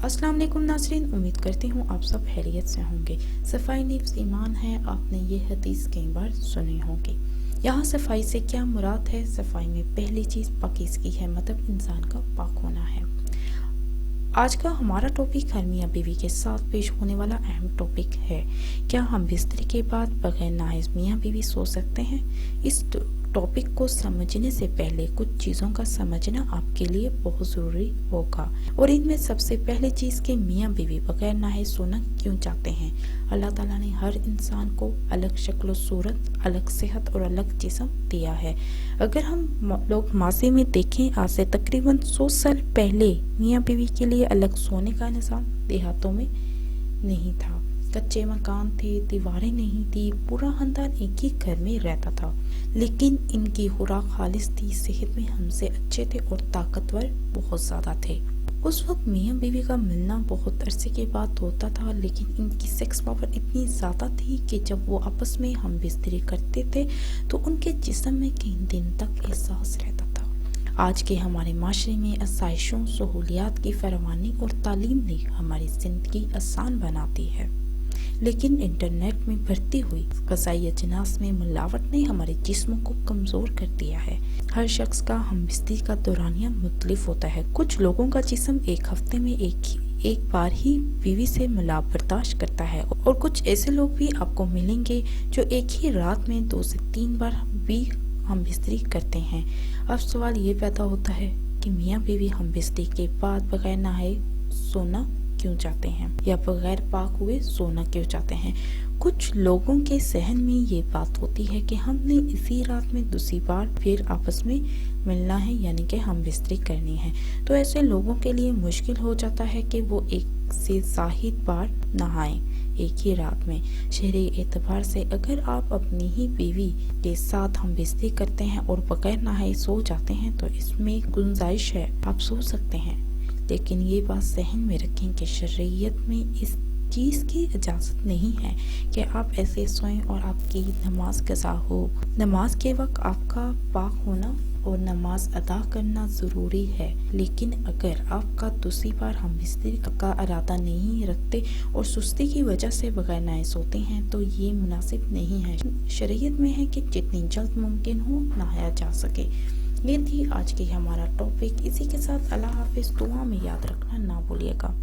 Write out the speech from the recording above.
अस्सलाम वालेकुम नाज़रीन, उम्मीद करती हूँ आप सब खैरियत से होंगे। सफाई निफ्स ईमान है, आपने ये हदीस कई बार सुनी होगी। यहाँ सफाई से क्या मुराद है? सफाई में पहली चीज़ पाकीज़गी है, मतलब इंसान का पाक होना है। आज का हमारा टॉपिक हर मियाँ बीवी के साथ पेश होने वाला अहम टॉपिक है। क्या हम बिस्तरी के बाद बगैर नाहिज़ मियाँ बीवी सो सकते हैं? इस टॉपिक को समझने से पहले कुछ चीज़ों का समझना आपके लिए बहुत ज़रूरी होगा, और इनमें सबसे पहली चीज़ कि मियाँ बीवी बगैर नाहिज़ सोना क्यों चाहते हैं। अल्लाह ताला ने हर इंसान को अलग शक्ल सूरत, अलग सेहत और अलग जिस्म दिया है। अगर हम लोग माजी में देखें, आज से तकरीबन 100 साल पहले मियाँ बीवी के लिए अलग सोने का निज़ाम देहातों में नहीं था। कच्चे मकान थे, दीवारें नहीं थी, पूरा खानदान एक ही घर में रहता था, लेकिन इनकी खुराक खालिस थी, सेहत में हमसे अच्छे थे और ताकतवर बहुत ज़्यादा थे। उस वक्त मियाँ बीवी का मिलना बहुत अरसे के बाद होता था, लेकिन इनकी सेक्स पावर इतनी ज़्यादा थी कि जब वो आपस में हम बिस्तरी करते थे तो उनके जिस्म में कई दिन तक एहसास रहता था। आज के हमारे माशरे में आसाइशों, सहूलियात की फरावानी और तालीम ने हमारी ज़िंदगी आसान बनाती है, लेकिन इंटरनेट में बढ़ती हुई ग़िज़ाई अजनास में मिलावट ने हमारे जिस्मों को कमज़ोर कर दिया है। हर शख्स का हमबिस्तरी का दौरानिया मुख्तलिफ होता है। कुछ लोगों का जिस्म एक हफ्ते में एक बार ही बीवी से मिलाप बर्दाश्त करता है, और कुछ ऐसे लोग भी आपको मिलेंगे जो एक ही रात में 2 से 3 बार भी हमबिस्तरी करते हैं। अब सवाल ये पैदा होता है कि मियाँ बीवी हमबिस्तरी के बाद बगैर नहाए सोना क्यों चाहते हैं, या बगैर पाक हुए सोना क्यों चाहते हैं। कुछ लोगों के सहन में ये बात होती है कि हमने इसी रात में दूसरी बार फिर आपस में मिलना है, यानी कि हम बिस्तरी करनी है। तो ऐसे लोगों के लिए मुश्किल हो जाता है कि वो एक से ज़ाहिद बार नहाएं एक ही रात में। शरई एतबार से अगर आप अपनी ही बीवी के साथ हम बिस्तरी करते हैं और बगैर नहाए सो जाते हैं तो इसमें गुंजाइश है, आप सो सकते हैं, लेकिन ये बात सहन में रखें कि शरीयत में इस चीज़ की इजाज़त नहीं है कि आप ऐसे सोएं और आपकी नमाज कज़ा हो। नमाज के वक्त आपका पाक होना और नमाज अदा करना ज़रूरी है, लेकिन अगर आपका दूसरी बार हम बिस्तरी का इरादा नहीं रखते और सुस्ती की वजह से बगैर नहाए सोते हैं तो ये मुनासिब नहीं है। शरीयत में है कि जितनी जल्द मुमकिन हो नहाया जा सके। ये थी आज की हमारा टॉपिक। इसी के साथ अल्लाह हाफिज़। दुआ में याद रखना ना भूलिएगा।